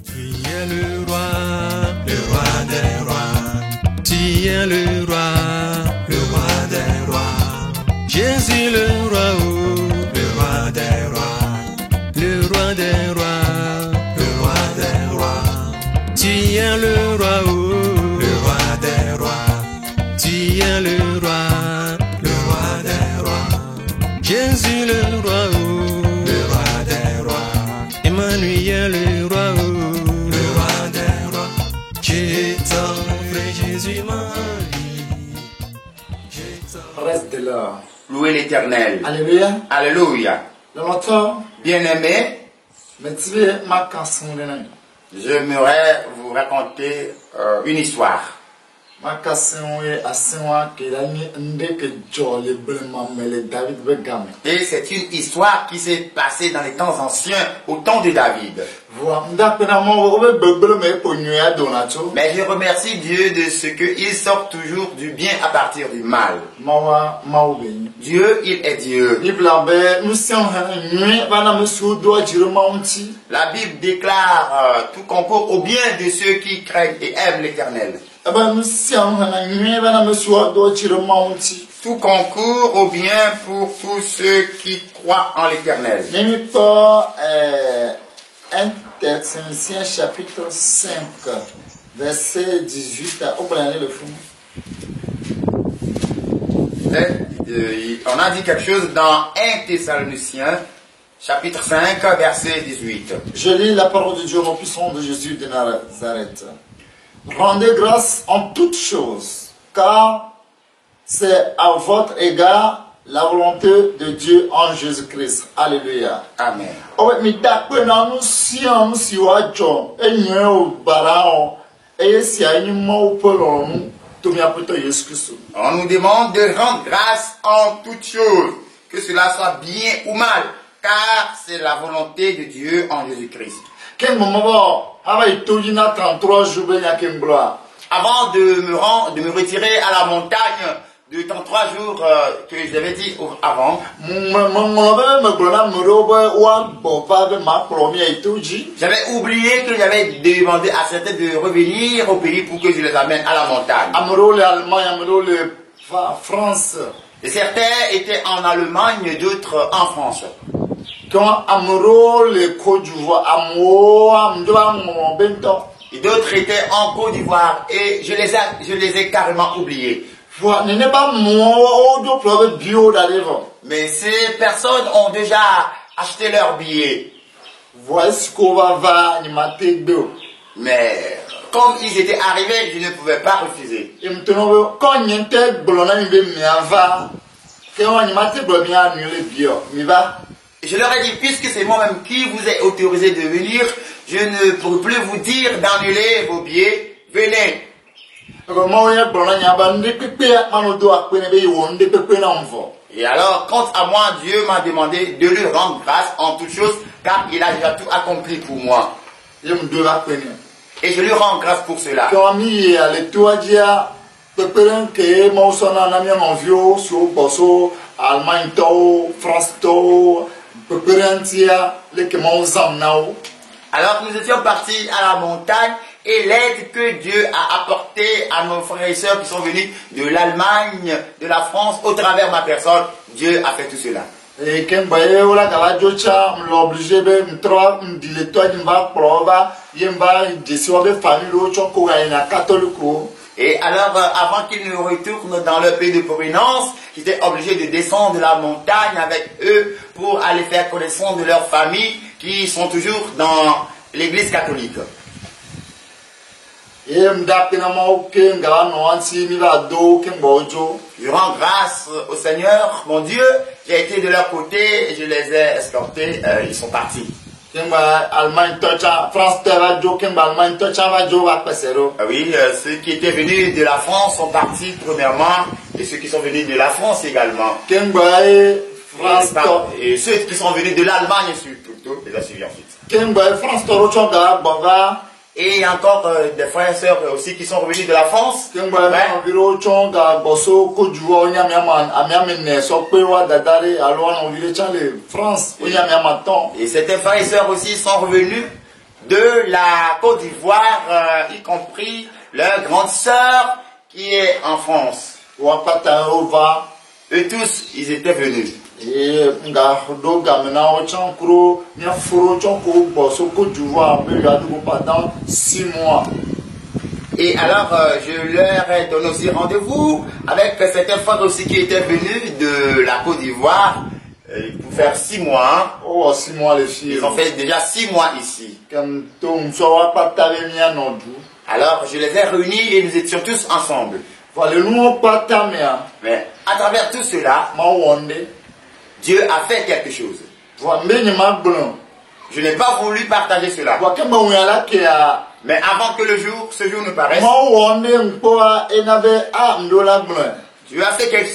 Tu es le roi des rois. Tu es le roi des rois. Jésus le roi, le roi des rois. Le roi des rois, le roi des rois. Tu es le roi, le roi des rois. Tu es le roi des rois. Jésus le roi, le roi des rois. Emmanuel le roi, le roi des rois. Je t'offre Jésus ma vie. Reste de l'heure. Louez l'Éternel. Alléluia. Alléluia. Le matin, Bien-aimés, j'aimerais vous raconter une histoire. Et c'est une histoire qui s'est passée dans les temps anciens, au temps de David. Mais je remercie Dieu de ce qu'il sort toujours du bien à partir du mal. Dieu, il est Dieu. La Bible déclare tout concourt au bien de ceux qui craignent et aiment l'Éternel. Tout concourt au bien pour tous ceux qui croient en l'Éternel. 1 Thessaloniciens chapitre 5, verset 18. On a dit quelque chose dans 1 Thessaloniciens chapitre 5, verset 18. Je lis la parole de Dieu au puissant de Jésus de Nazareth. Rendez grâce en toutes choses, car c'est à votre égard la volonté de Dieu en Jésus-Christ. Alléluia. Amen. On nous demande de rendre grâce en toutes choses, que cela soit bien ou mal, car c'est la volonté de Dieu en Jésus-Christ. Avant de me retirer à la montagne de 33 jours que j'avais dit avant, j'avais oublié que j'avais demandé à certains de revenir au pays pour que je les amène à la montagne. Et certains étaient en Allemagne, d'autres en France. Et d'autres étaient en Côte d'Ivoire et je les ai carrément oubliés. Mais ces personnes ont déjà acheté leurs billets. Mais comme ils étaient arrivés, je ne pouvais pas refuser. Je leur ai dit, puisque c'est moi-même qui vous ai autorisé de venir, je ne pourrai plus vous dire d'annuler vos billets. Venez. Et alors, quant à moi, Dieu m'a demandé de lui rendre grâce en toutes choses, car il a déjà tout accompli pour moi. Et je lui rends grâce pour cela. Alors nous étions partis à la montagne et l'aide que Dieu a apportée à nos frères et sœurs qui sont venus de l'Allemagne, de la France, au travers de ma personne, Dieu a fait tout cela. Et alors, avant qu'ils ne retournent dans leur pays de provenance, j'étais obligé de descendre de la montagne avec eux pour aller faire connaissance de leurs familles qui sont toujours dans l'église catholique. Je rends grâce au Seigneur, mon Dieu. J'ai été de leur côté et je les ai escortés. Ils sont partis. Oui, ceux qui étaient venus de la France sont partis premièrement et ceux qui sont venus de la France également. Et ceux qui sont venus de l'Allemagne plutôt, les a suivis ensuite. Et il y a encore des frères et sœurs aussi qui sont revenus de la France. Et certains frères et sœurs aussi sont revenus de la Côte d'Ivoire, y compris leur grande sœur qui est en France. Wapata ova. Eux tous, ils étaient venus. Et nga do gamena o chankro nya furo chonko boso Côte d'Ivoire me ya do pendant 6 mois. Et alors, je leur ai donné aussi rendez-vous avec certains frères aussi qui étaient venus de la Côte d'Ivoire pour faire 6 mois. Oh, 6 mois les filles. Ils ont fait déjà 6 mois ici. Comme ton soir pas t'avais mis un ordre. Alors, je les ai réunis et nous étions tous ensemble. Voilà, nous pas ta mère. Mais à travers tout cela, Ma wonde. Dieu a fait quelque chose. Voilà, mais ni ma blanc. Je n'ai pas voulu partager cela. Voilà, que ma wala qui a. Mais avant que ce jour ne paraisse, Ma wonde m'poa et n'avait a m'dola blanc. Dieu a fait quelque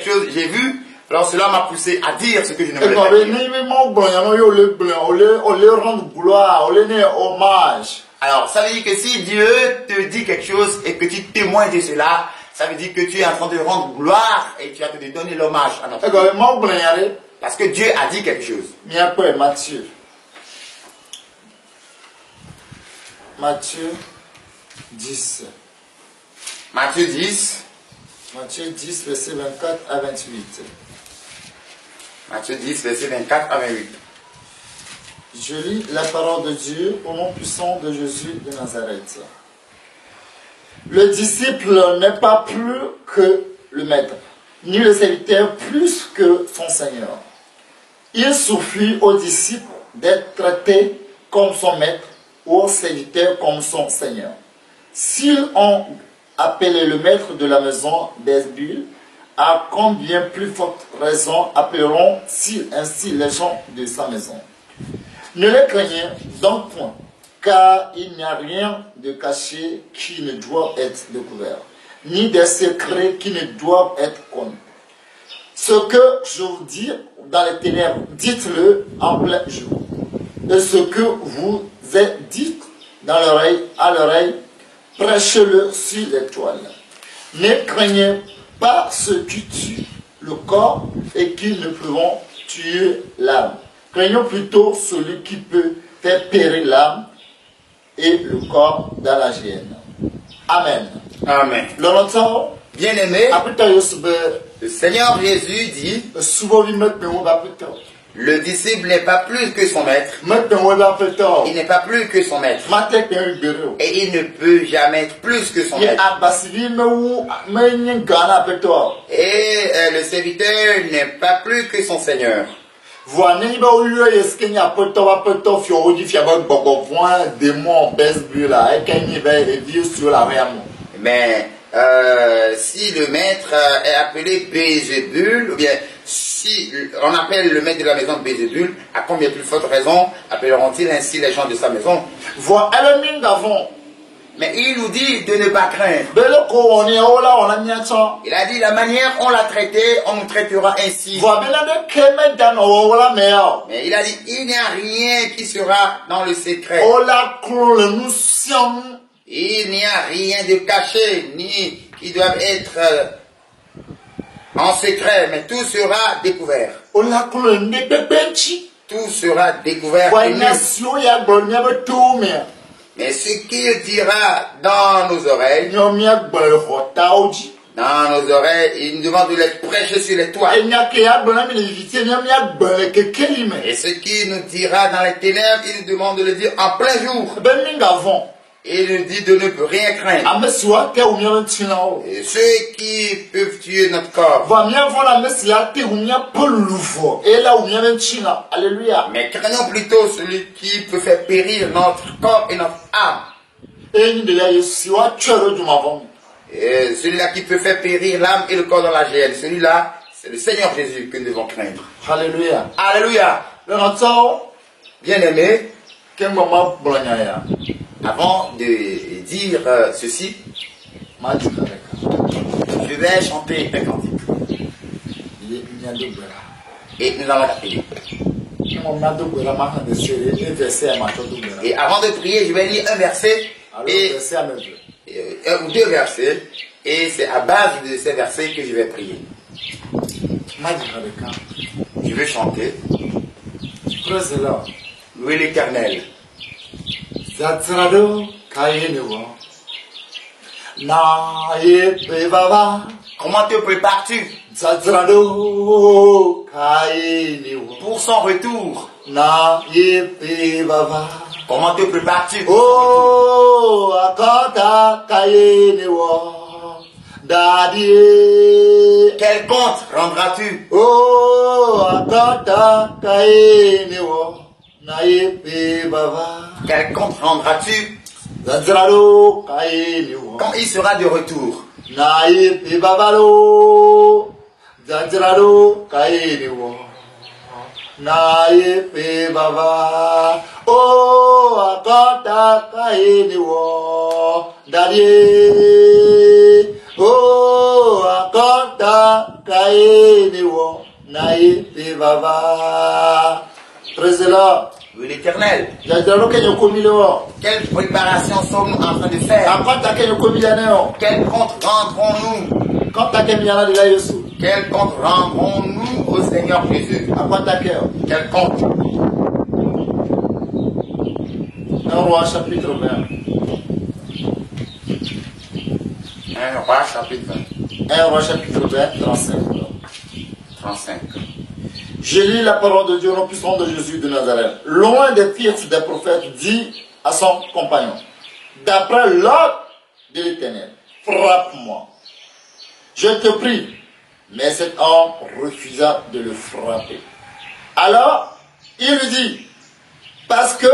chose, j'ai vu. Alors cela m'a poussé à dire ce que je ne Et voulais quand pas les dire. ni mon blanc, y'en a eu le blanc, on les rend gloire, on les né hommage. Alors, ça veut dire que si Dieu te dit quelque chose et que tu témoignes de cela, ça veut dire que tu es en train de rendre gloire et tu as de donner l'hommage à notre Et Dieu. quand mon blanc y'allait, Parce que Dieu a dit quelque chose. mais après Matthieu. Matthieu 10. Matthieu 10, Matthieu 10, verset 24 à 28. Matthieu 10, verset 24 à 28. Je lis la parole de Dieu au nom puissant de Jésus de Nazareth. Le disciple n'est pas plus que le maître, ni le serviteur plus que son Seigneur. Il suffit au disciple d'être traité comme son maître ou au serviteur comme son Seigneur. S'ils ont appelé le maître de la maison Bézébul, à combien plus forte raison appelleront-ils ainsi les gens de sa maison? Ne les craignez donc point, car il n'y a rien de caché qui ne doit être découvert, ni de secrets qui ne doivent être connus. Ce que je vous dis dans les ténèbres, dites-le en plein jour. Et ce que vous êtes dit dans l'oreille, à l'oreille, prêchez-le sur les toiles. Ne craignez pas ceux qui tuent le corps et qui ne pourront tuer l'âme. Craignons plutôt celui qui peut faire périr l'âme et le corps dans la géhenne. Amen. Amen. L'entend. Bien-aimé, Après, le Seigneur Jésus dit, souvent, il met un le disciple n'est pas plus que son maître. Il n'est pas plus que son maître. Et il ne peut jamais être plus que son maître. Et le serviteur n'est pas plus que son Seigneur. Mais si le maître est appelé Bézébul, ou bien si on appelle le maître de la maison Bézébul, à combien plus forte raison appelleront-ils ainsi les gens de sa maison? Mais il nous dit de ne pas craindre. Il a dit la manière on l'a traité, on nous traitera ainsi. Mais il a dit il n'y a rien qui sera dans le secret. Il n'y a rien de caché, ni qui doit être en secret, mais tout sera découvert. Tout sera découvert. Mais ce qu'il dira dans nos oreilles, il nous demande de les prêcher sur les toits. Et ce qu'il nous dira dans les ténèbres, il nous demande de le dire en plein jour. Et il nous dit de ne plus rien craindre. Et ceux qui peuvent tuer notre corps. Mais craignons plutôt celui qui peut faire périr notre corps et notre âme. Et celui-là qui peut faire périr l'âme et le corps dans la géhenne. Celui-là, c'est le Seigneur Jésus que nous devons craindre. Alléluia. Alléluia. Bien-aimé, avant de dire ceci, je vais chanter un cantique. Et nous allons appeler. Et avant de prier, je vais lire un verset et un ou deux versets. Et c'est à base de ces versets que je vais prier. Je vais chanter. Louer l'Éternel. Zatrado Kayenewa. Na ye baba. Comment te prépares-tu Zatrado Kayenewa. pour son retour? Na ye baba. Comment te prépares-tu? Oh, akata Kayenewa. Daddy. Quel compte rendras-tu? Oh, akata Kayenewa. Na ye baba. Quel compte rendras-tu Zatrado Kayenewa. quand il sera de retour? Naïe babalo, Zatrado Kayenewa. Naïe baba, oh akata Kayenewa. Daddy, oh akata Kayenewa. Naïe baba. Président, Oui, l'Éternel. Zatrado Kayenewa. Quelle préparation sommes-nous en train de faire? Akata Kayenewa. Quel compte rendrons-nous? Quand ta kemiana de la Yesu, Quel compte rendrons-nous au Seigneur Jésus? à quoi ta cœur? Quel compte? 1 Roi chapitre 20. 1 Roi chapitre 20, 1 Roi chapitre 20, 35. 35. Je lis la parole de Dieu au nom puissant de Jésus de Nazareth. Loin des fils des prophètes, dit à son compagnon, d'après l'ordre de l'Éternel, frappe-moi. Je te prie. Mais cet homme refusa de le frapper. Alors, il lui dit, parce que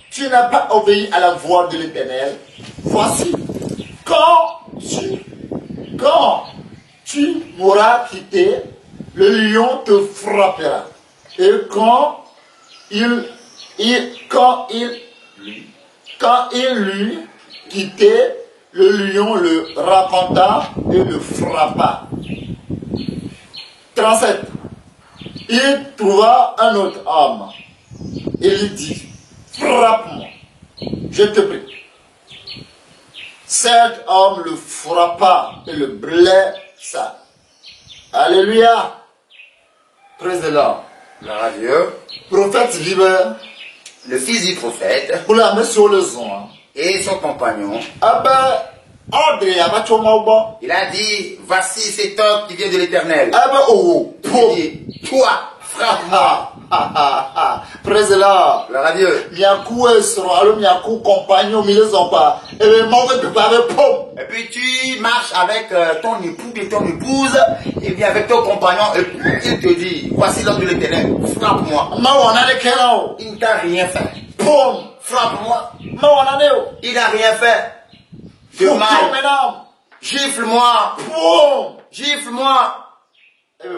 tu n'as pas obéi à la voix de l'Éternel, voici, quand tu m'auras quitté, le lion te frappera. Et quand il l'eut quitté, le lion le raconta et le frappa. 37. Il trouva un autre homme et lui dit, frappe-moi, je te prie. Cet homme le frappa et le blessa. Alléluia. Président. Gloire à Dieu. Prophète libre. Le fils du prophète Pour la mettre sur le son. et son compagnon, Ah ben, André, il a dit, voici cet homme qui vient de l'Éternel. ah ben, oh, Il dit, toi, frappe-moi. Président. Gloire à Dieu. Miakou esro, alors miakou compagnon, milezon pas. Et bien, mon gars, tu peux avec pom. Et puis tu marches avec ton époux et ton épouse, et bien avec ton compagnon, et puis il te dit, voici l'homme de l'Éternel, frappe-moi. Ma wana de kenao. Il ne t'a rien fait. Pom. Frappe-moi. Ma wana de yo. Il n'a rien fait. De Pom, mal. mesdames. Gifle-moi. Pom. Gifle-moi. Eh bien,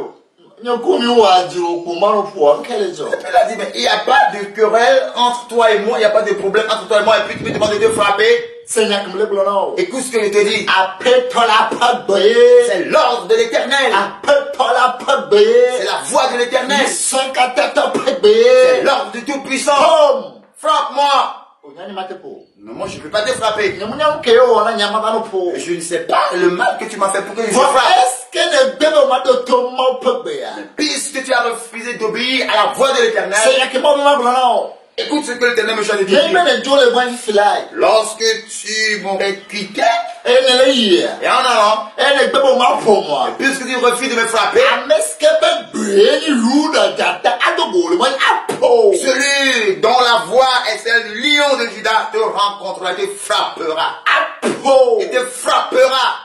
miakou mi wajiro, kumano pou, quel est Et puis il a dit, mais il n'y a pas de querelle entre toi et moi, il n'y a pas de problème entre toi et moi, et puis tu me demandes de te frapper. Seigneur, comme le blanc. Écoute ce que je te dis. Après, toi la patte boyée. C'est l'ordre de l'Éternel. Après, toi la patte boyée. C'est la voix de l'Éternel. 5 à tête patte C'est boyée. l'ordre du Tout-Puissant. Pom. Frappe-moi. Onyani mate po. Non, moi je ne peux pas te frapper. Nyamunya mkeo wana nyamabano po. Je ne sais pas le mal que tu m'as fait pour que je te Voilà, frappe. est-ce que le bébé m'a de ton mot peut béa? Puisque tu as refusé d'obéir à la voix de l'Éternel, Seigneur, qui m'a donné blanc. écoute ce que l'Éternel me chante de Mais il dire. m'a dit le bon fly. Lorsque tu m'aurais quitté, Et ne le hier. et en allant, Et le bébé m'a pour moi. puisque tu refuses de me frapper, Est-ce que le bébé lou de gata a de gaulle, moi, a po. celui dont la voix est celle du lion de Juda te rencontrera et te frappera. A po. Et te frappera.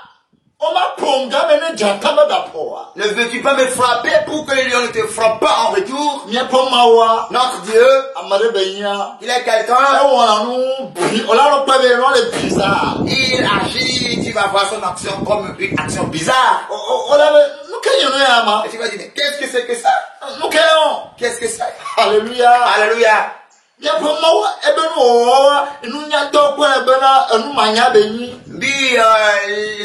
On m'a ponga, mais ne jata ma da po. Ne veux-tu pas me frapper pour que le lion ne te frappe pas en retour? Mia po mawa. Notre Dieu, Amare benya. il est Et quelqu'un, on a nous, on a pas de noms les bizarres. il agit, tu vas voir son action comme une action bizarre. On a, nous qu'ayons yama. Et tu vas dire, mais qu'est-ce que c'est que ça? Nous qu'ayons. Qu'est-ce que c'est? Alléluia. Alléluia. Y'a pour moi, eh ben, nous n'y a pas quoi, eh ben, nous mania béni. Dit,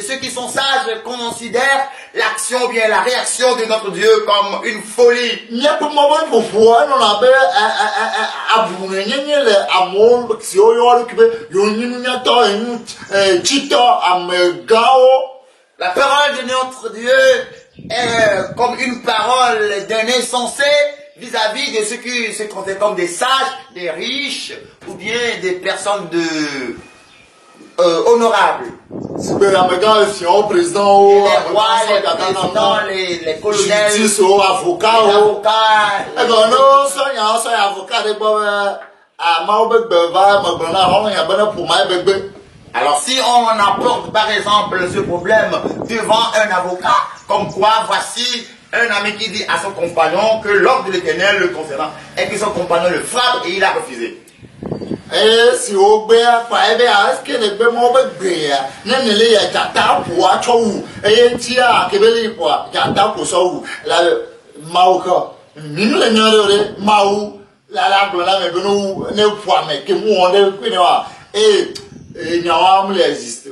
ceux qui sont sages considèrent l'action ou bien la réaction de notre Dieu comme une folie. N'y a pas moi, pour voir, non, à vous, le amour, si on y a le kibé, y'on n'y a pas un chita, à me gao. La parole de notre Dieu est comme une parole d'un insensé vis-à-vis de ceux qui se comptaient comme des sages, des riches, ou bien des personnes honorables. Les rois, les présidents, les colonels, justice, avocats, alors si on apporte par exemple ce problème devant un avocat, comme quoi voici un ami qui dit à son compagnon que l'ordre de l'Éternel le concernant et que son compagnon le frappe et il a refusé. Si au béa, pas est-ce que les bémons béa, n'est les tata pour à chou, et tia, que belli pour tata pour so, la mauka, mime le nore, mau, la blanc, mais nous, ne point, mais que nous on est, et n'y a pas existe.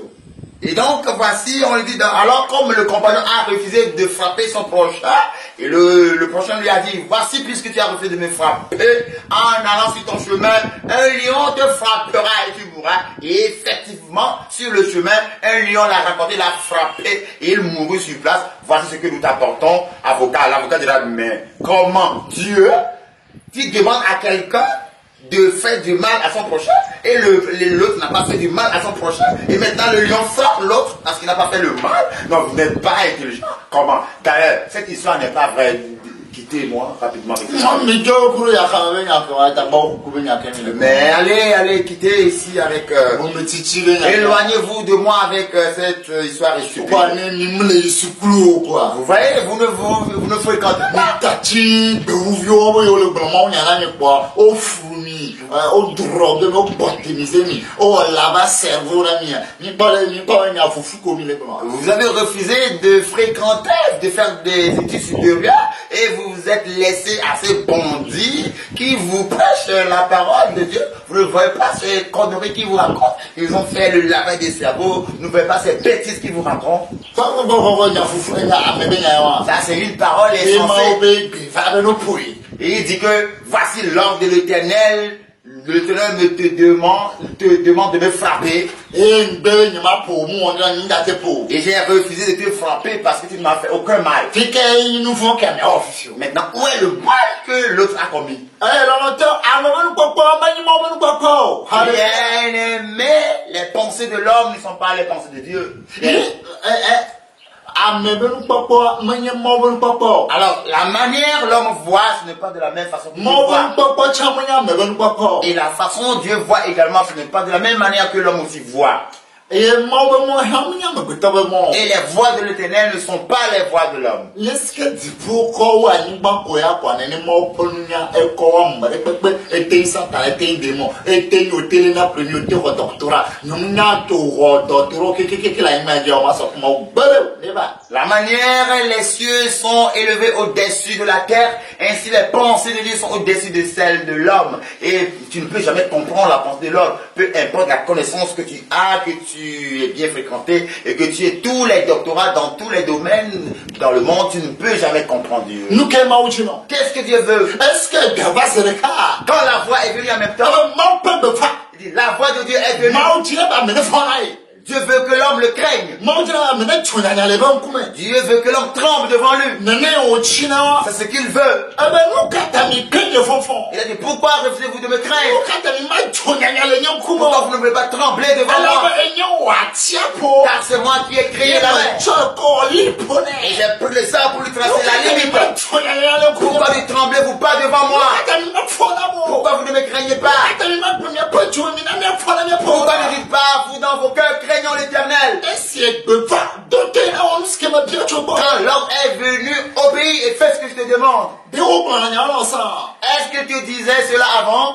Et donc, voici, on lui dit, alors comme le compagnon a refusé de frapper son prochain, et le prochain lui a dit, voici, puisque tu as refusé de me frapper, en allant sur ton chemin, un lion te frappera et tu mourras. Et effectivement, sur le chemin, un lion l'a rencontré, l'a frappé, et il mourut sur place. Voici ce que nous t'apportons, avocat. L'avocat dira, mais comment Dieu, tu demandes à quelqu'un de faire du mal à son prochain et l'autre n'a pas fait du mal à son prochain et maintenant le lion frappe l'autre parce qu'il n'a pas fait le mal. Non, vous n'êtes pas intelligent. Comment? D'ailleurs, cette histoire n'est pas vraie. Quittez-moi rapidement. Mais allez quittez ici avec éloignez-vous de moi avec cette histoire stupide. Vous voyez, vous ne fréquentez pas. Vous avez refusé de fréquenter, de faire des études supérieures et vous êtes laissé à ces bandits qui vous prêchent la parole de Dieu. Vous ne voyez pas ces conneries qui vous racontent. Ils ont fait le lavage des cerveaux. Vous ne voyez pas ces bêtises qui vous racontent. Ça, c'est une parole insensée. Et il dit que voici l'ordre de l'Éternel. L'Éternel te demande de me frapper. Et j'ai refusé de te frapper parce que tu ne m'as fait aucun mal. Maintenant, où est le mal que l'autre a commis? Bien aimé, les pensées de l'homme ne sont pas les pensées de Dieu. Alors, la manière l'homme voit, ce n'est pas de la même façon que Dieu voit. Et la façon dont Dieu voit également, ce n'est pas de la même manière que l'homme aussi voit. Et les voies de l'Éternel ne sont pas les voies de l'homme. La manière les cieux sont élevés au-dessus de la terre, ainsi les pensées de Dieu sont au-dessus de celles de l'homme. Et tu ne peux jamais comprendre la pensée de l'homme, peu importe la connaissance que tu as, que tu es bien fréquenté et que tu aies tous les doctorats dans tous les domaines dans le monde, tu ne peux jamais comprendre Dieu. Qu'est-ce que Dieu veut? Quand la voix est venue en même temps, il dit, la voix de Dieu est venue. Dieu veut que l'homme le craigne. Dieu veut que l'homme tremble devant lui. C'est ce qu'il veut. Il a dit, pourquoi refusez-vous de me craindre? Pourquoi vous ne voulez pas trembler devant moi? Car c'est moi qui ai créé la mer. Et j'ai pris le sang pour lui tracer la limite. Pourquoi ne tremblez-vous pas devant moi? Pourquoi vous ne me craignez pas? Pourquoi ne dites pas, vous dans vos cœurs, craignons l'Éternel? Quand l'homme est venu, obéis et fais ce que je te demande. Est-ce que tu disais cela avant?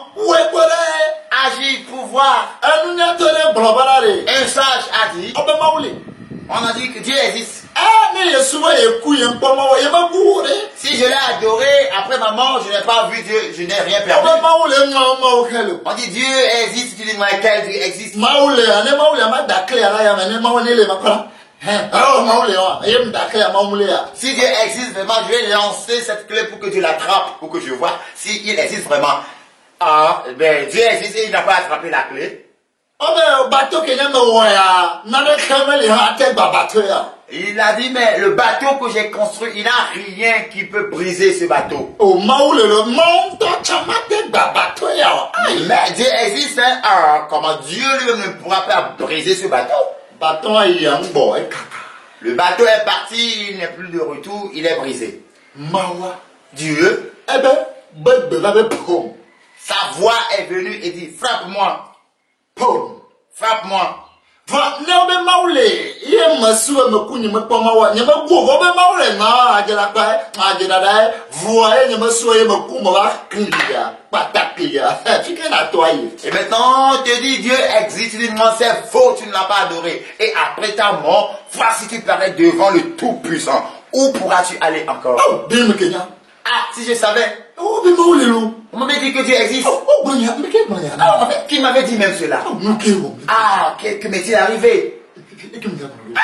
Agis pour voir. Un sage a dit, on a dit que Dieu existe. Si je l'ai adoré, après ma mort, je n'ai pas vu Dieu, je n'ai rien perdu. On dit Dieu existe, tu dis moi quel Dieu existe? Si Dieu existe vraiment, je vais lancer cette clé pour que Dieu l'attrape, pour que je vois s'il existe vraiment. Ah, ben Dieu existe et il n'a pas attrapé la clé. Il a dit, mais le bateau que j'ai construit, il n'y a rien qui peut briser ce bateau. Oh, Maoule, le monde, chamate, babato, ya. Mais Dieu existe, hein? Comment Dieu lui-même ne pourra pas briser ce bateau? Bâton, il y a un bon, et caca. Le bateau est parti, il n'est plus de retour, il est brisé. Mawa. Dieu, Eh ben, bébé, pom. sa voix est venue et dit, frappe-moi, Pom. frappe-moi. Va, ne Maoule, il y a ma soeur, me cogne, me pom, il y a ma go, Maoule, non, je la paix, voyez, me soyez, me coum, clia, patakia, tu qu'elle a toyé. Et maintenant, on te dit, Dieu existe, tu dis, non, c'est faux, tu ne l'as pas adoré. Et après ta mort, voici tu parais devant le Tout-Puissant. Où pourras-tu aller encore? Oh, bim, Kenya. Ah, si je savais. Oh, mais Maoule, loup. On m'avait dit que Dieu existe. Oh, Banya, mais quel Banya? Ah, en fait, qui m'avait dit même cela? Oh, Moukéo. Ah, que m'est-il arrivé?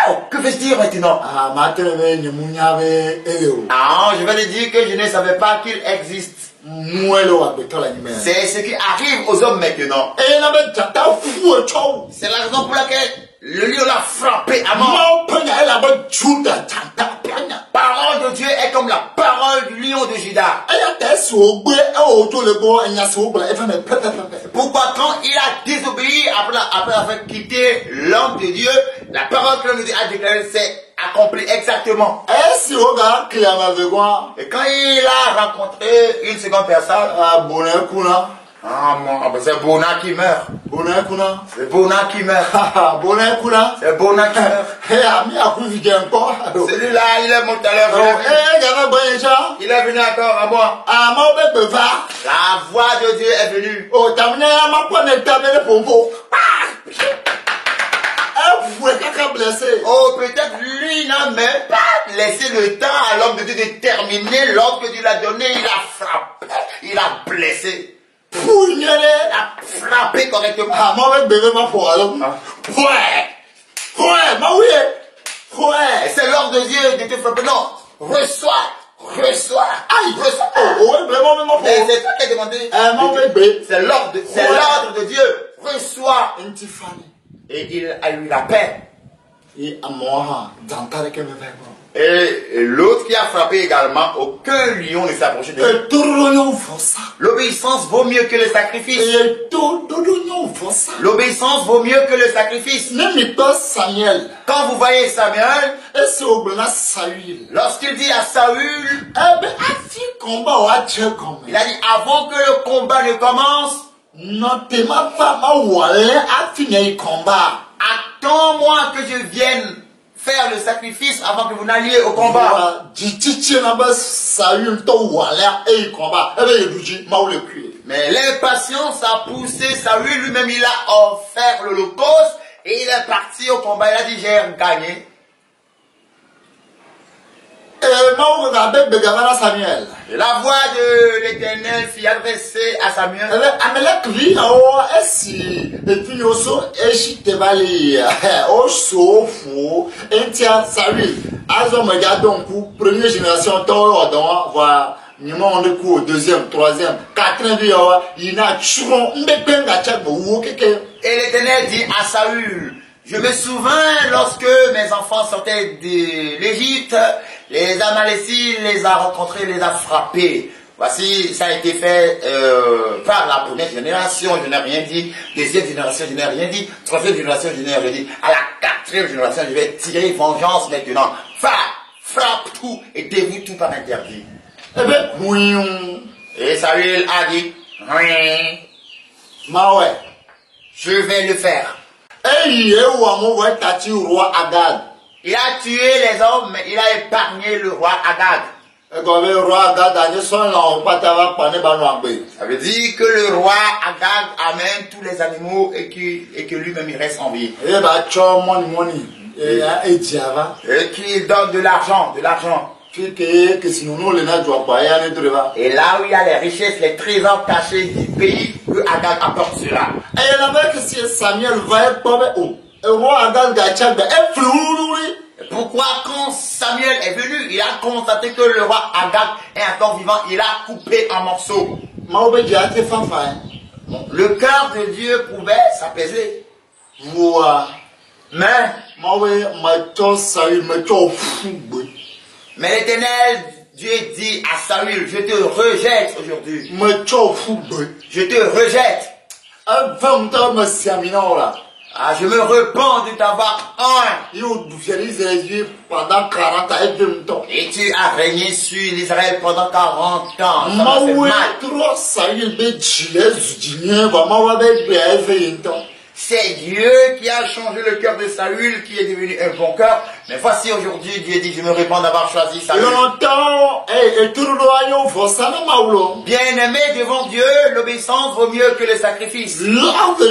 Oh, que veux-tu dire maintenant? Ah, maintenant, il y a Mounyave, Eleo. Ah, je vais te dire que je ne savais pas qu'il existe. Mouelo, avec l'animal. C'est ce qui arrive aux hommes maintenant. Et il y avait Tata fou, tchou. C'est la raison pour laquelle le lion l'a frappé à mort. Mao Panya, elle a pas Juda, Tata Panya. Parole de Dieu est comme la parole du lion de Juda. Elle a des souboués, et autour le bois, il y a souboués, elle fait mes pépé. Pourquoi quand il a désobéi après avoir quitté l'homme de Dieu, la parole que l'homme de Dieu a déclarée s'est accomplie exactement. Est-ce que vous avez créé avec moi? Et quand il a rencontré une seconde personne, Ah, bonheur, Kuna. ah moi, c'est Bona qui meurt. Bonheur, Kuna. C'est Bona qui meurt. Bonheur, Kuna. C'est Bona qui meurt. Hé, ami, à coup, il encore. Celui-là, il est monté à l'heure. Eh, il y avait bon gens. Il est venu encore à moi. Ah, mon bébé va. La voix de Dieu est venue. Oh, t'as mené à ma pointe de table de pompo. Vous êtes quelqu'un blessé. Oh, peut-être lui n'a même pas laissé le temps à l'homme de Dieu de terminer. Lorsque Dieu l'a donné, il a frappé, il a blessé. Pougnelé. Il a frappé correctement. Ah, mon bébé m'a pour alors. Ouais, ma oui. Et Ouais. c'est l'ordre de Dieu de te frapper. Non, reçois. Aïe, Reçois. oh, vraiment, même pour. Et c'est toi qui as demandé. Mon bébé. C'est l'ordre de Dieu. Reçois. Une petite famille. Et il a eu la paix. Et à moi, dans ta récupération. Et l'autre qui a frappé également, aucun lion ne s'est approché de lui. Et tout l'oignon faut ça. L'obéissance vaut mieux que le sacrifice. Et tout l'oignon faut ça. L'obéissance vaut mieux que le sacrifice. Même pas Samuel. Quand vous voyez Samuel, Et c'est au blanc Saül. lorsqu'il dit à Saül, Eh ben, à combat, on a tué comme il a dit avant que le combat ne commence, non, t'es ma femme, ou aller à finir le combat. attends-moi que je vienne faire le sacrifice avant que vous n'alliez au combat. Dit là-bas, Saül, toi, ou aller et le combat. Eh ben, il dit, ma ou le cuir. Mais l'impatience a poussé Saül, lui-même il a offert l'holocauste et il est parti au combat. Il a dit j'ai gagné. Et ma ou regardez, Begavana Samuel. Et la voix de l'Éternel fut adressée à Samuel. Eh ben, Amelek vit en haut, et si, et puis aussi, et si te valé, au sauf, et tiens, Saül, as on me garde donc, première génération, toi, voilà. Numéro on est coup, deuxième, troisième, quatrième, il n'a chouron, m'épingle à chaque bout, quelqu'un. Et l'Éternel dit à Saül, je me souviens lorsque mes enfants sortaient de l'Égypte, les Amalécites les a rencontrés, les a frappés. Voici, ça a été fait par la première génération, je n'ai rien dit. Deuxième génération, je n'ai rien dit. Troisième génération, je n'ai rien dit. À la quatrième génération, je vais tirer vengeance maintenant. Frappe tout et dévoue tout par interdit. Eh ben, oui. Et Saül a dit, oui, Ma ouais. je vais le faire. Eh, il est où à mon ouais, tati roi Agag. Il a tué les hommes, mais il a épargné le roi Agag. Et comme le roi Agag, il son là, on va t'avoir parlé, bah, non, Ça veut dire que le roi Agag amène tous les animaux et que lui-même il reste en vie. Eh ben, tchon, money. Et diava. Et qu'il donne de l'argent. Puis que sinon, nous, les n'a doit pas y aller de là. Et là où il y a les richesses, les trésors cachés du pays, que Agag apporte cela. Et il y en avait que si Samuel va être pas, oh, le roi Agag, gâchable, et flou, Pourquoi quand Samuel est venu, il a constaté que le roi Agag est encore vivant, il a coupé en morceaux. Ma oublie, j'ai été fanfare. Le cœur de Dieu pouvait s'apaiser. Voilà. Mais l'Éternel, Dieu dit à Saül, je te rejette aujourd'hui. Je te rejette. Ah, je me repens de t'avoir un. Et tu as régné sur l'Israël pendant 40 ans. C'est Dieu qui a changé le cœur de Saül, qui est devenu un bon cœur. Mais voici aujourd'hui, Dieu dit, je me répands d'avoir choisi Saül. Bien-aimé devant Dieu, l'obéissance vaut mieux que le sacrifice. L'ordre de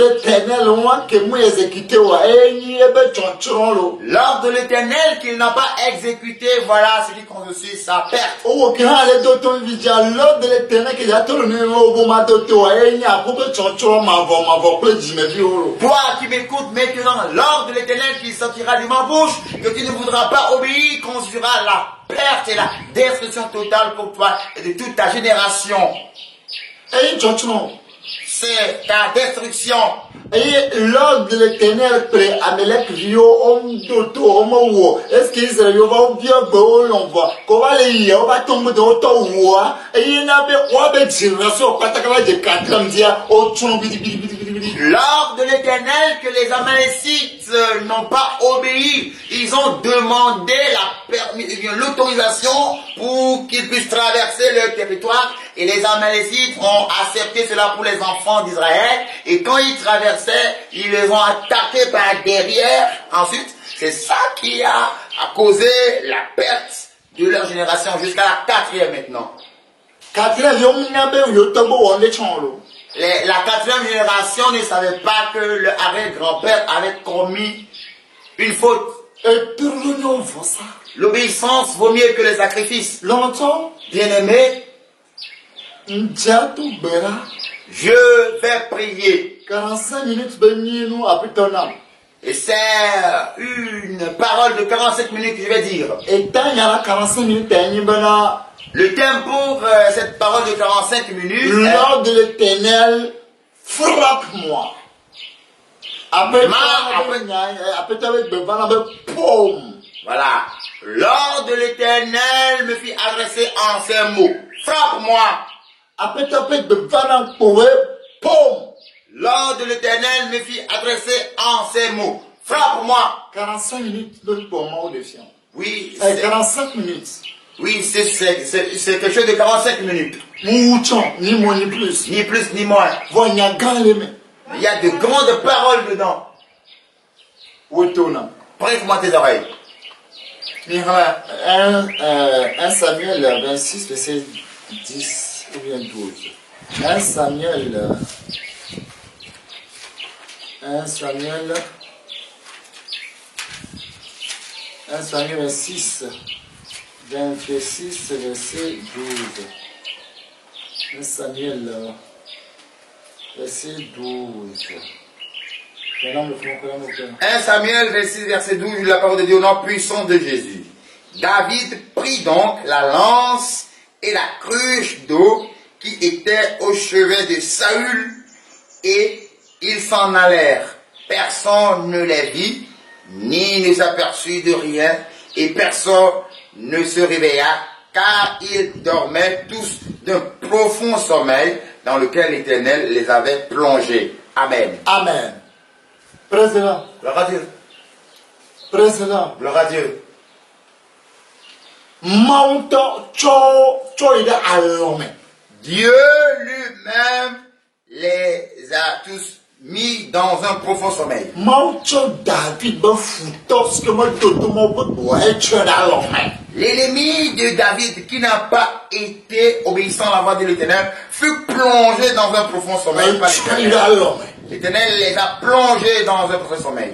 l'Éternel qu'il n'a pas exécuté, voilà ce qui conduit sa perte. Toi qui m'écoutes maintenant, l'ordre de l'Éternel qui sortira de ma bouche, que tu ne voudras pas obéir, conduira la perte et la destruction totale pour toi et de toute ta génération. C'est ta destruction. L'ordre de l'Éternel près Amalek Vio Om Doto Omo. Est-ce qu'Israël va bien l'envoi? Comment les on va tomber dans ton roi? Et il n'a pas de génération patakala de 4 dia au L'ordre de l'Éternel que les Amalécites n'ont pas obéi. Ils ont demandé l'autorisation pour qu'ils puissent traverser leur territoire. Et les Amalécites ont accepté cela pour les enfants d'Israël. Et quand ils traversaient, ils les ont attaqués par derrière. Ensuite, c'est ça qui a causé la perte de leur génération jusqu'à la 4e maintenant. La 4e génération ne savait pas que le arrière-grand-père avait commis une faute. L'obéissance vaut mieux que le sacrifice. Bien-aimé, je vais prier. 45 minutes, et c'est une parole de 45 minutes que je vais dire. Le thème pour cette parole de 45 minutes. L'ordre de l'Éternel, frappe-moi. Voilà. L'ordre de l'Éternel me fit adresser en ces mots. Frappe-moi. L'ordre de l'Éternel me fit adresser en ces mots. Frappe-moi. 45 minutes, oui. 45 minutes. Oui, c'est quelque chose de 45 minutes. Ni moins ni plus. Ni plus ni moins. Il y a de grandes paroles dedans. Prête-moi tes oreilles. 1 Samuel 26, verset 10 ou bien 12. 1 Samuel 26, 26, verset 12. 1 Samuel, verset 12. 1 Samuel, verset 12, la parole de Dieu au nom puissant de Jésus. David prit donc la lance et la cruche d'eau qui étaient au chevet de Saül et ils s'en allèrent. Personne ne les vit, ni ne s'aperçut de rien, et personne ne se réveilla, car ils dormaient tous d'un profond sommeil dans lequel l'Éternel les avait plongés. Amen. Amen. Président. Gloire à Dieu. Président. Gloire à Dieu. Dieu lui-même les a tous mis dans un profond sommeil. L'ennemi de David, qui n'a pas été obéissant à la voix de l'Éternel, fut plongé dans un profond sommeil par l'Éternel. L'Éternel les a plongés dans un profond sommeil.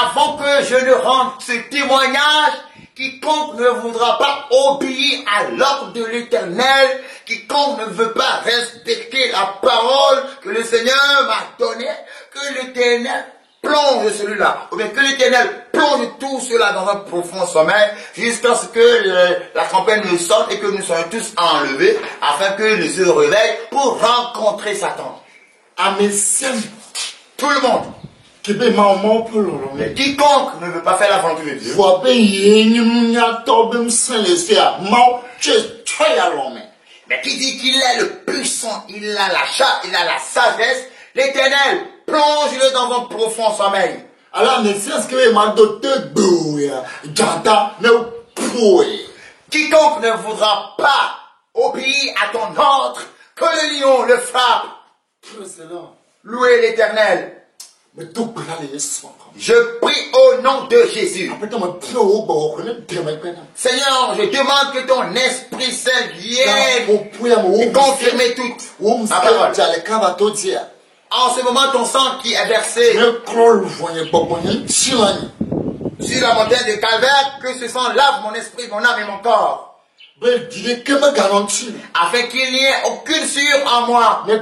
Avant que je ne rende ce témoignage, quiconque ne voudra pas obéir à l'ordre de l'Éternel, quiconque ne veut pas respecter la parole que le Seigneur m'a donnée, que l'Éternel plonge celui-là, ou bien que l'Éternel plonge tout cela dans un profond sommeil, jusqu'à ce que la campagne nous sonne et que nous soyons tous enlevés, afin que nous se réveillent pour rencontrer Satan. Tout le monde. Mais quiconque ne veut pas faire la volonté de Dieu, mais qui dit qu'il est le puissant, il a la sagesse, l'Éternel plonge-le dans un profond sommeil. Quiconque ne voudra pas obéir à ton ordre, que le lion le frappe. Louez l'Éternel. Je prie au nom de Jésus. Seigneur, je demande que ton Esprit Saint vienne et confirme toute ma parole. En ce moment, ton sang qui est versé sur la montagne de Calvaire, que ce sang lave mon esprit, mon âme et mon corps. Afin qu'il n'y ait aucune sueur en moi. Tu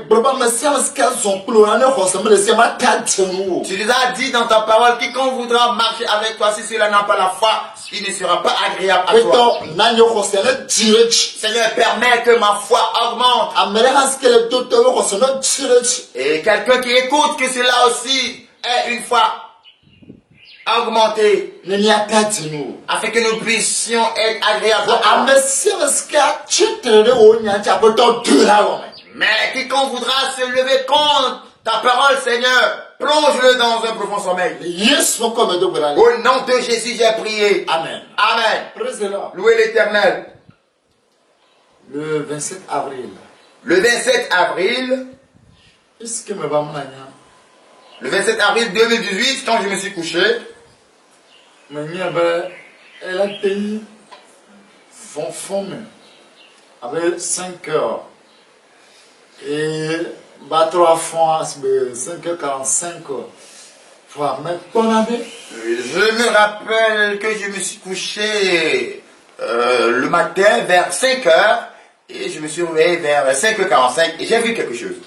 nous as dit dans ta parole, quiconque voudra marcher avec toi, si cela n'a pas la foi, il ne sera pas agréable à toi. Seigneur, permets que ma foi augmente. Et quelqu'un qui écoute, que cela aussi est une foi augmenter, afin que nous puissions être agréables. Mais quiconque voudra se lever contre ta parole, Seigneur, plonge-le dans un profond sommeil. Au nom de Jésus, j'ai prié. Amen. Amen. Louez l'Éternel. Le 27 avril. Le 27 avril. Le 27 avril 2018, quand je me suis couché, elle a payé avec 5 heures. Et 3 fois, 5h45. Je me rappelle que je me suis couché le matin vers 5 heures et je me suis réveillé vers 5h45 et j'ai vu quelque chose.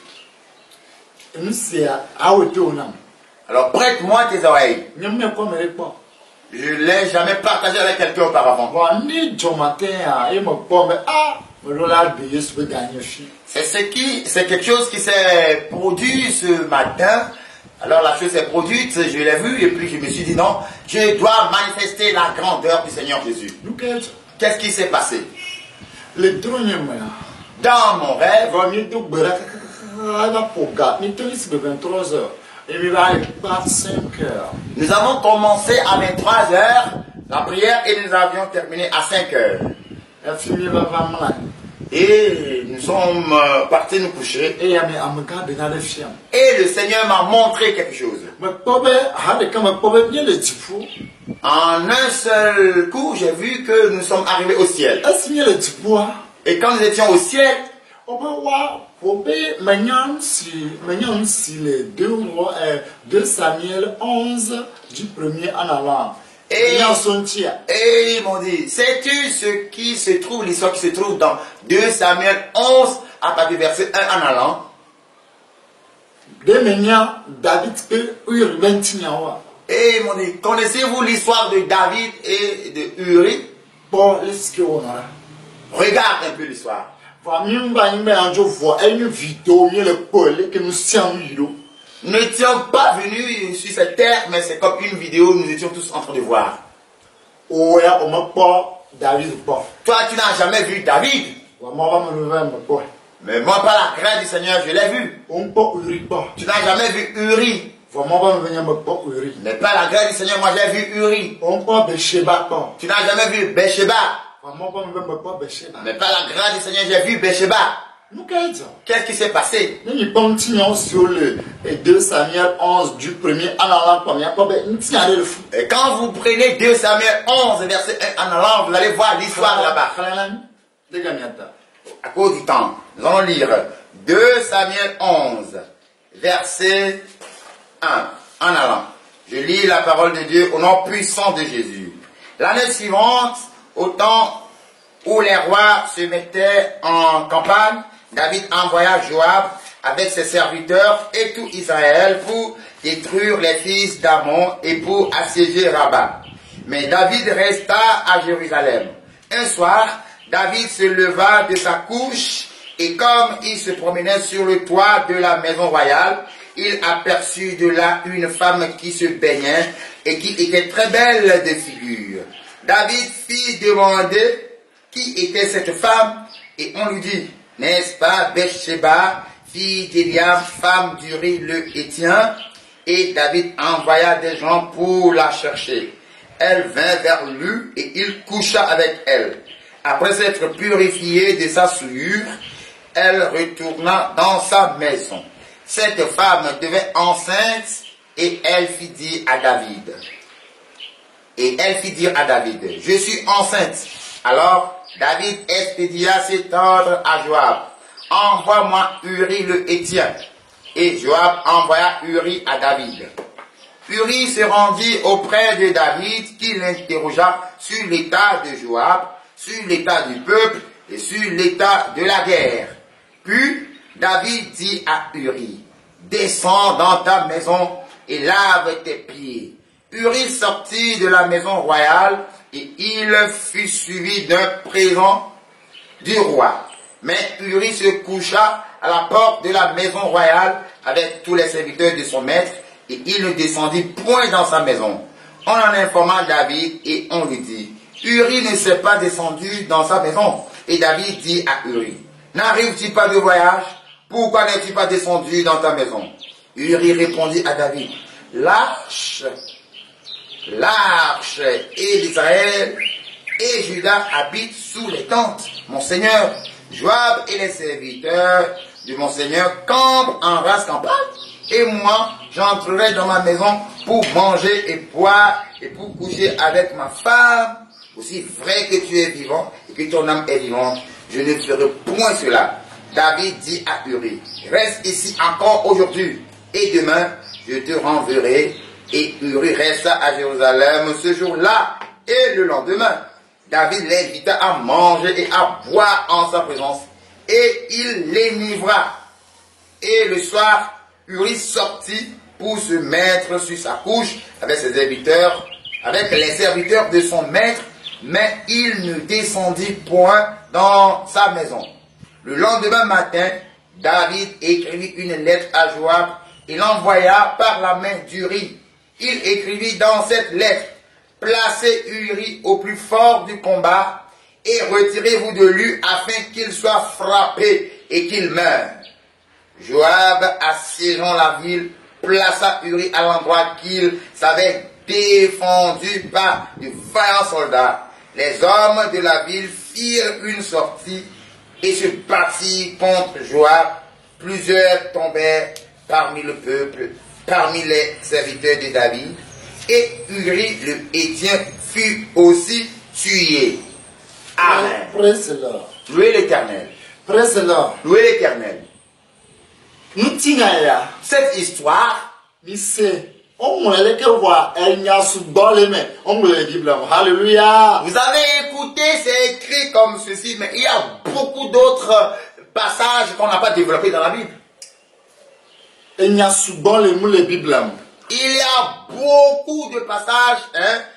Alors prête-moi tes oreilles. Je ne l'ai jamais partagé avec quelqu'un auparavant. C'est quelque chose qui s'est produit ce matin. Alors la chose s'est produite, je l'ai vue et puis je me suis dit non, je dois manifester la grandeur du Seigneur Jésus. Qu'est-ce qui s'est passé? Dans mon rêve, nous avons commencé à 23 heures la prière et nous avions terminé à 5 heures. Et nous sommes partis nous coucher. Et le Seigneur m'a montré quelque chose. En un seul coup, j'ai vu que nous sommes arrivés au ciel. Et quand nous étions au ciel, les 2 Samuel 11 du premier en avant. Et ils m'ont dit, sais-tu ce qui se trouve, l'histoire qui se trouve dans 2 Samuel 11 à partir du verset 1 en allant? Et ils m'ont dit, connaissez-vous l'histoire de David et de Uri? Regarde un peu l'histoire. Nous n'étions pas venus sur cette terre, mais c'est comme une vidéo, nous étions tous en train de voir. Toi, tu n'as jamais vu David. Mais moi, par la grâce du Seigneur, je l'ai vu. Tu n'as jamais vu Uri. Mais par la grâce du Seigneur, moi j'ai vu Uri. Tu n'as jamais vu Bécheba. Mais par la grâce du Seigneur, j'ai vu Bécheba. Qu'est-ce qui s'est passé? Sur le 2 Samuel 11 du premier en allant. Et quand vous prenez 2 Samuel 11 verset 1 en allant, vous allez voir l'histoire là-bas. À cause du temps, nous allons lire 2 Samuel 11 verset 1 en allant. Je lis la parole de Dieu au nom puissant de Jésus. L'année suivante, au temps où les rois se mettaient en campagne, David envoya Joab avec ses serviteurs et tout Israël pour détruire les fils d'Ammon et pour assiéger Rabat. Mais David resta à Jérusalem. Un soir, David se leva de sa couche et comme il se promenait sur le toit de la maison royale, il aperçut de là une femme qui se baignait et qui était très belle de figure. David fit demander qui était cette femme et on lui dit, n'est-ce pas Bathsheba, fille d'Eliam, femme d'Uri le Héthien? Et David envoya des gens pour la chercher. Elle vint vers lui et il coucha avec elle. Après s'être purifiée de sa souillure, elle retourna dans sa maison. Cette femme devint enceinte et elle fit dire à David. Je suis enceinte. Alors David expédia cet ordre à Joab. Envoie-moi Uri le Héthien. Et Joab envoya Uri à David. Uri se rendit auprès de David qui l'interrogea sur l'état de Joab, sur l'état du peuple et sur l'état de la guerre. Puis David dit à Uri, descends dans ta maison et lave tes pieds. Uri sortit de la maison royale et il fut suivi d'un présent du roi. Mais Uri se coucha à la porte de la maison royale avec tous les serviteurs de son maître et il ne descendit point dans sa maison. On en informa David et on lui dit, Uri ne s'est pas descendu dans sa maison. Et David dit à Uri, n'arrives-tu pas de voyage? Pourquoi n'es-tu pas descendu dans ta maison? Uri répondit à David, l'arche et d'Israël et Juda habitent sous les tentes. Mon Seigneur, Joab et les serviteurs de mon Seigneur campent en race campagne. Et moi, j'entrerai dans ma maison pour manger et boire et pour coucher avec ma femme. Aussi vrai que tu es vivant et que ton âme est vivante, je ne ferai point cela. David dit à Uri, reste ici encore aujourd'hui et demain je te renverrai. Et Uri resta à Jérusalem ce jour-là et le lendemain. David l'invita à manger et à boire en sa présence et il l'énivra. Et le soir, Uri sortit pour se mettre sur sa couche avec ses serviteurs, avec les serviteurs de son maître, mais il ne descendit point dans sa maison. Le lendemain matin, David écrivit une lettre à Joab et l'envoya par la main d'Uri. Il écrivit dans cette lettre, placez Uri au plus fort du combat et retirez-vous de lui afin qu'il soit frappé et qu'il meure. Joab, assiégeant la ville, plaça Uri à l'endroit qu'il savait défendu par de vaillants soldats. Les hommes de la ville firent une sortie et se battirent contre Joab. Plusieurs tombèrent parmi le peuple, parmi les serviteurs de David, et Uri le Héthien fut aussi tué. Amen. Louez l'Éternel. Louez l'Éternel. Cette histoire, Alléluia. vous avez écouté, c'est écrit comme ceci, mais il y a beaucoup d'autres passages qu'on n'a pas développés dans la Bible. Il y a beaucoup de passages,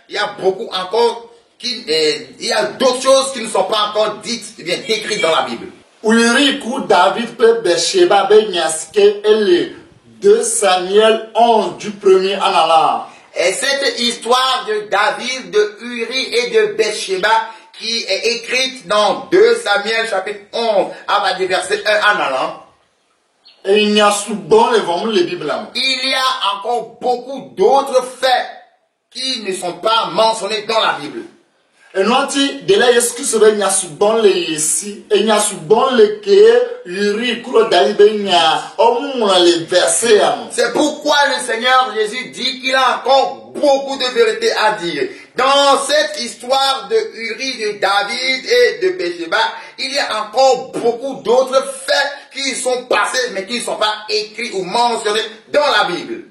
il y a beaucoup encore, il y a d'autres choses qui ne sont pas encore dites, bien décrites dans la Bible. David peut Bathsheba et 2 Samuel 11 du premier en allant. Et cette histoire de David, de Uri et de Bathsheba qui est écrite dans 2 Samuel chapitre 11 à partir du verset 1 en allant. Il y a encore beaucoup d'autres faits qui ne sont pas mentionnés dans la Bible. Et nous dit de là est-ce que serait nya subon le ici et nya subon le que Uri kulo dalibenya on les versets. C'est pourquoi le Seigneur Jésus dit qu'il a encore beaucoup de vérité à dire. Dans cette histoire de Uri, de David et de Bathsheba, il y a encore beaucoup d'autres faits qui sont passés mais qui ne sont pas écrits ou mentionnés dans la Bible.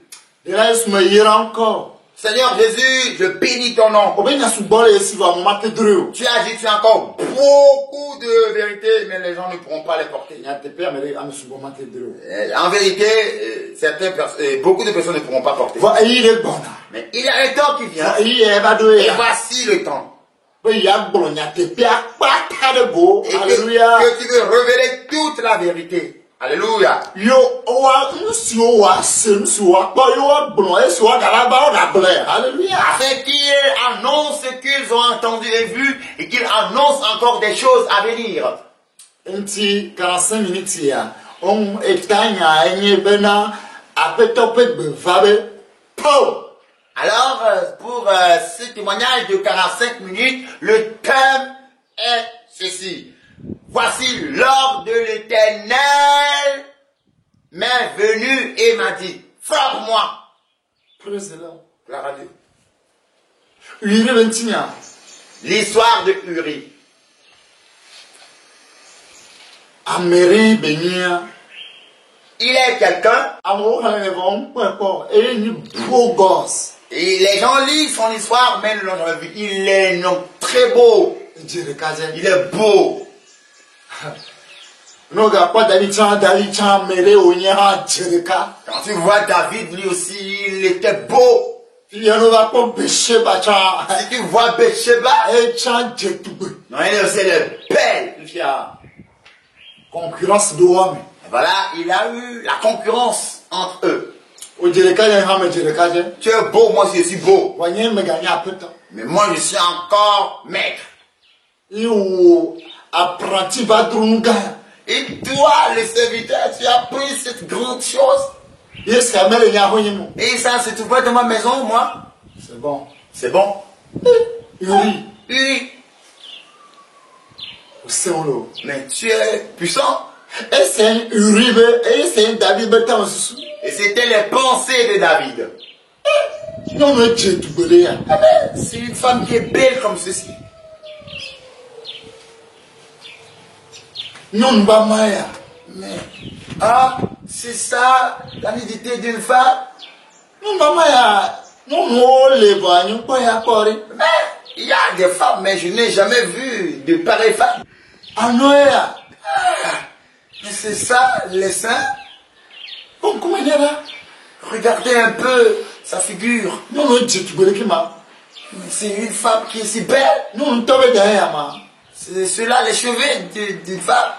De là est-ce me encore Seigneur Jésus, je bénis ton nom. Obe nya subole esi va mo mate dreu. Tu as dit, tu as encore beaucoup de vérités, mais les gens ne pourront pas les porter. Nya te pe amere am subo mate dreu. En vérité, beaucoup de personnes ne pourront pas porter. Va yi le bona. Mais il y a un temps qui vient. Yi e ba do Et ya. voici le temps. Be ya gboro nya te pe apata de go. Et Alléluia. que tu veux révéler toute la vérité. Alléluia. Yo owa nsi owa sem si wa pa yo wa gboro e si wa gara ba o da ble. Alléluia. Afin qu'ils annoncent ce qu'ils ont entendu et vu et qu'ils annoncent encore des choses à venir. Nti 45 minutes ya. On etanya enye bena apetope bevabe. Po. Alors, pour ce témoignage de 45 minutes, le thème est ceci. Voici l'ordre de l'Éternel m'est venu et m'a dit, frappe-moi. Praise the Lord. Gloire à Dieu. Uri bentinya. L'histoire de Uri. Ameri benya. Il est quelqu'un, Amo hane vont po e ni beau gosse. et les gens lisent son histoire, mais ne l'ont jamais vu. Il est non très beau. Jerekaze. Il est beau. No ga pa dali chan mere onya jereka. Quand tu vois David, lui aussi, il était beau. Il y a no ga po besheba chan. Si tu vois Bathsheba, E chan jetube. non, il est aussi le belle. Il a- Concurrence de homme. Voilà, il a eu la concurrence entre eux. O jerekaze ha me jerekaze. Tu es beau, moi aussi je suis beau. Wanye me ganya apeta. Mais moi je suis encore maître. Iwo apprenti va drunga. Et toi, le serviteur, tu as pris cette grande chose. Yes ka mele nya honyimo. Et ça, c'est tout près de ma maison, moi. C'est bon. C'est bon. Uri. Oui, C'est on mais tu es puissant. Et c'est un Uri be e c'est un David betan susu. Et c'était les pensées de David. Non me jetube le ya. C'est une femme qui est belle comme ceci. Non ba maya. Mais, ah, c'est ça, la nudité d'une femme. Non ba maya. Non no le ba nyu ko ya kori. Mais, il y a des femmes, mais je n'ai jamais vu de pareilles femmes. Anoya. Mais c'est ça, les seins. Comment il est là? Regardez un peu sa figure. Non no jetube le kima. Mais c'est une femme qui est si belle. Non tobe da ya ma. C'est ceux-là, les cheveux d'une femme.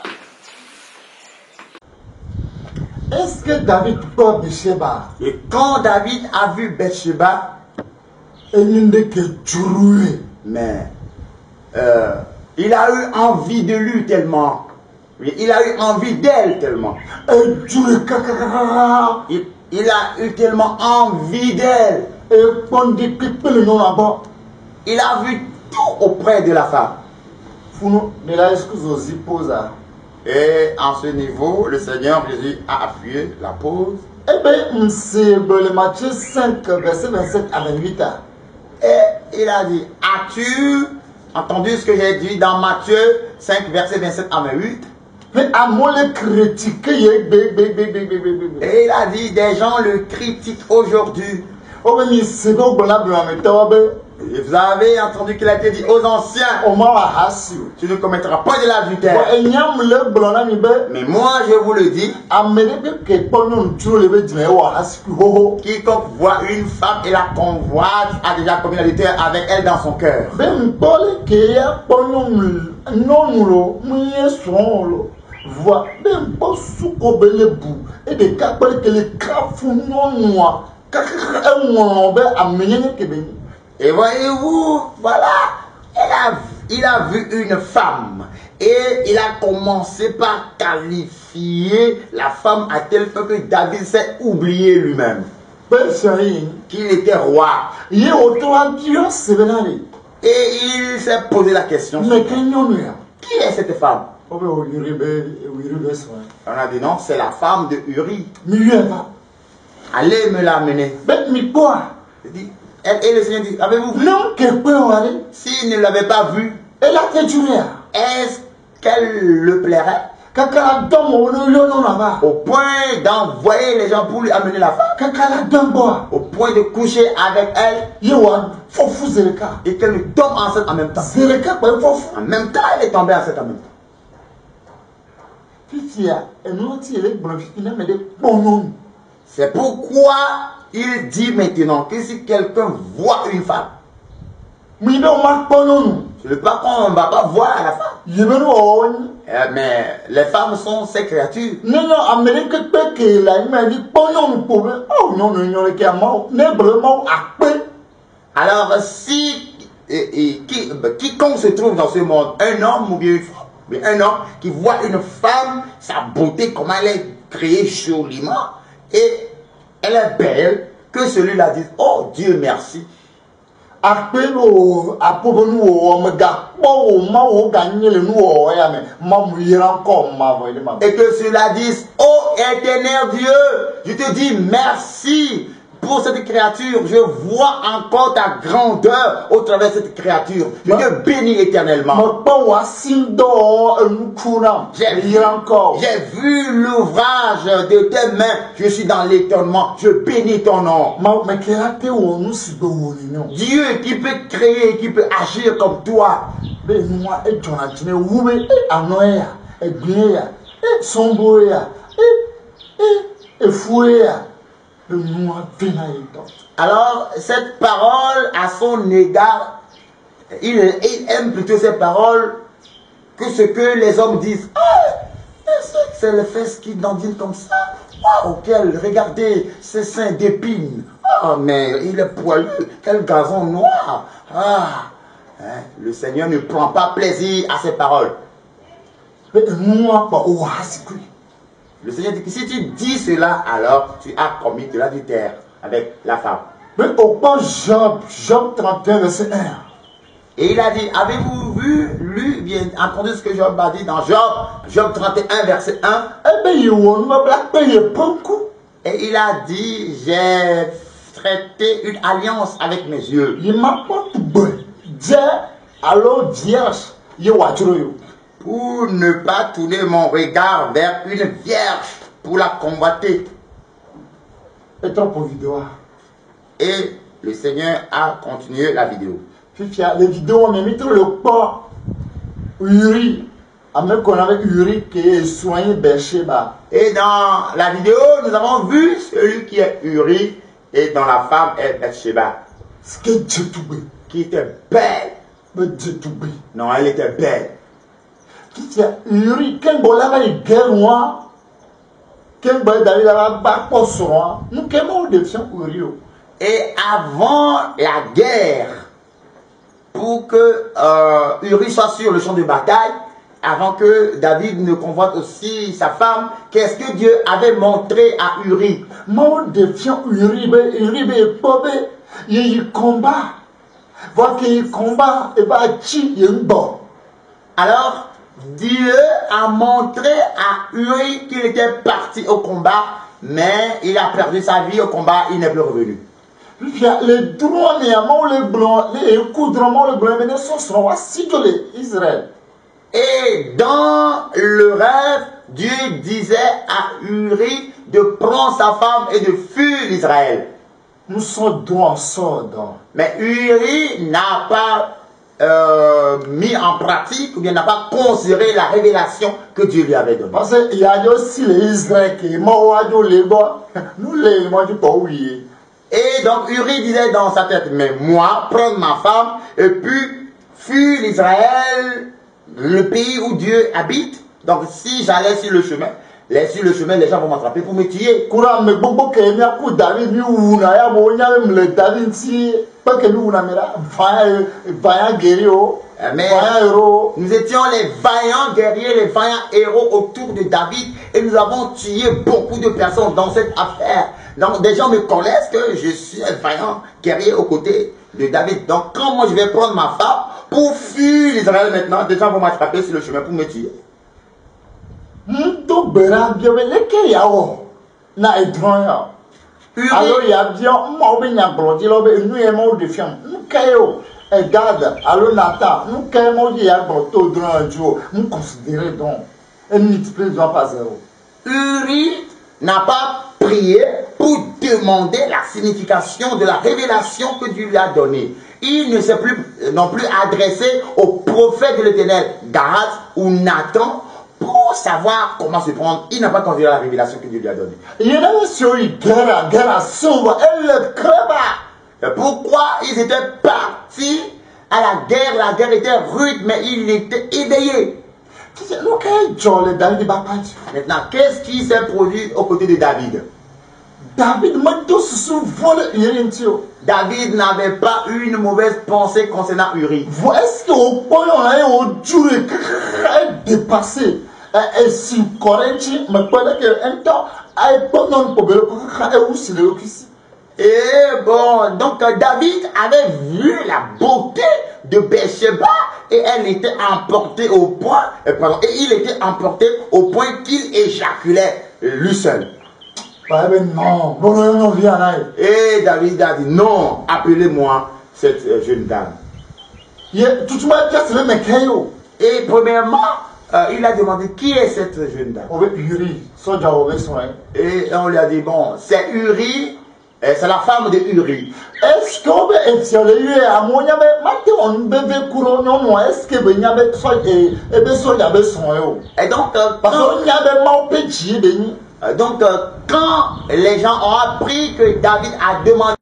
Est-ce que David peut Besheba? Et quand David a vu Bathsheba, Eninde ke jurue. mais il a eu envie de lui tellement. Oui, il a eu envie d'elle tellement. E jure kakakaka. Il a eu tellement envie d'elle. E pondi pipele non abo. Il a vu tout auprès de la femme. Funo de la excuse osi posa. Et en ce niveau, le Seigneur Jésus a appuyé la pause. Ebe mse le Matthieu 5 verset 27 à 28. Et il a dit, as-tu entendu ce que j'ai dit dans Matthieu 5, verset 27 à 28? Mais à moi le critiquer Et il a dit, des gens le critiquent aujourd'hui. O be mi se go bona bla me tobe. Et vous avez entendu qu'il a été dit aux anciens, O ma wa hasi. tu ne commettras pas de Bo l'adultère. enyam le blona mi be. Mais moi, je vous le dis, Amene be ke pono nturo le be dime wa hasi ku ho. quiconque voit une femme et la convoite a déjà commis l'adultère avec elle dans son cœur. Be mbole ke ya pono nonulo muye sonlo. Voix be mpo suko bele bu e de ka pele ke le kafu nonwa. Kaka enwo be amenye ke be. Et voyez-vous, voilà, il a vu une femme et il a commencé par qualifier la femme à tel point que David s'est oublié lui-même qu'il était roi. Ye otoa Dieu sebenale. Et il s'est posé la question, Mais kenyono ya. qui est cette femme? Obe o yuri so. On a dit non, c'est la femme de Uri. Miueva. Allez me l'amener. Bet mi quoi? Il dit, et le Seigneur dit, avez-vous vu? Non que peut aller. S'il ne l'avait pas vue, Elle a fait du rien. est-ce qu'elle le plairait? Au point d'envoyer les gens pour lui amener la femme. Au point de coucher avec elle. Et qu'elle lui tombe enceinte en même temps. En même temps, elle est tombée enceinte en même temps. C'est pourquoi il dit maintenant que si quelqu'un voit une femme, ce n'est pas qu'on ne va pas voir la femme. Mais les femmes sont ces créatures. Alors si quiconque se trouve dans ce monde, un homme ou bien une femme, mais un homme qui voit une femme, sa beauté, comment elle est créée joliment, et elle est belle, que celui-là dise, oh Dieu merci. Et que cela dise, oh éternel Dieu, je te dis merci pour cette créature. Je vois encore ta grandeur au travers de cette créature. Je te bénis éternellement. J'ai vu l'ouvrage de tes mains. Je suis dans l'étonnement. Je bénis ton nom. Dieu qui peut créer, qui peut agir comme toi. Alors, cette parole à son égard, il aime plutôt ces paroles que ce que les hommes disent. C'est le fesses qui dandine comme ça. Auquel, regardez, ses seins d'épines. Mais il est poilu. Quel gazon noir. Le Seigneur ne prend pas plaisir à ces paroles. Le Seigneur dit que si tu dis cela, alors tu as commis de l'adultère avec la femme. Mais au point Job 31, verset 1. Et il a dit, avez-vous lu, bien entendu ce que Job a dit dans Job 31, verset 1. Et il a dit, j'ai traité une alliance avec mes yeux. Pour ne pas tourner mon regard vers une vierge pour la convoiter. Et le Seigneur a continué la vidéo. Les vidéos, on a mis le corps Uri. Qu'on avait Uri qui est soigné Beersheba. Et dans la vidéo, nous avons vu celui qui est Uri et dont la femme est Beersheba. Qui était belle. Non, elle était belle. Uri, quand on a eu guerre noire, quand on a eu la basse noire, nous avons défiant Uri. Et avant la guerre, pour que Uri soit sur le champ de bataille, avant que David ne convoite aussi sa femme, qu'est-ce que Dieu avait montré à Uri? Moi, défiant Uri, il combat. Voir qu'il combat, et va tuer, il bon. Alors, Dieu a montré à Uri qu'il était parti au combat, mais il a perdu sa vie au combat, il n'est plus revenu. Les droits, les blancs, les coups le blanc, mais sont assis de Israël. Et dans le rêve, Dieu disait à Uri de prendre sa femme et de fuir l'Israël. Nous sommes droits, sorts. Mais Uri n'a pas mis en pratique ou bien n'a pas considéré la révélation que Dieu lui avait donnée. Parce qu'il y a aussi les Israéliens qui sont les bas. Nous les pas oui. Et donc Uri disait dans sa tête, mais moi, prendre ma femme et puis fuir l'Israël, le pays où Dieu habite. Donc si j'allais sur le chemin, les gens vont m'attraper pour me tuer. Mais nous étions les vaillants guerriers, les vaillants héros autour de David et nous avons tué beaucoup de personnes dans cette affaire. Donc des gens me connaissent que je suis un vaillant guerrier aux côtés de David. Donc quand moi je vais prendre ma femme pour fuir l'Israël maintenant, des gens vont m'attraper sur le chemin pour me tuer. Alors il y a bien Nathan, nous considérons donc Elle multiplie 2 par 0. Uri n'a pas prié pour demander la signification de la révélation que Dieu lui a donnée. Il ne s'est plus non plus adressé au prophète de l'Éternel, Gad ou Nathan, pour savoir comment se prendre. Il n'a pas considéré la révélation que Dieu lui a donnée. Pourquoi ils étaient partis à la guerre? La guerre était rude, mais il était éveillé. Maintenant, qu'est-ce qui s'est produit aux côtés de David? David n'avait pas eu une mauvaise pensée concernant Uri. Est-ce que dépassé? Et bon, donc David avait vu la beauté de Bathsheba et elle était emportée au point, et il était emporté au point qu'il éjaculait lui seul. Et David a dit non, appelez-moi cette jeune dame. Et premièrement, il a demandé qui est cette jeune dame. Et on lui a dit bon, c'est Uri. C'est la femme de Uri. Est-ce qu'on peut évaluer à mon yame? Maintenant, on bébé couronne, est-ce que vous n'avez pas et donc, quand les gens ont appris que David a demandé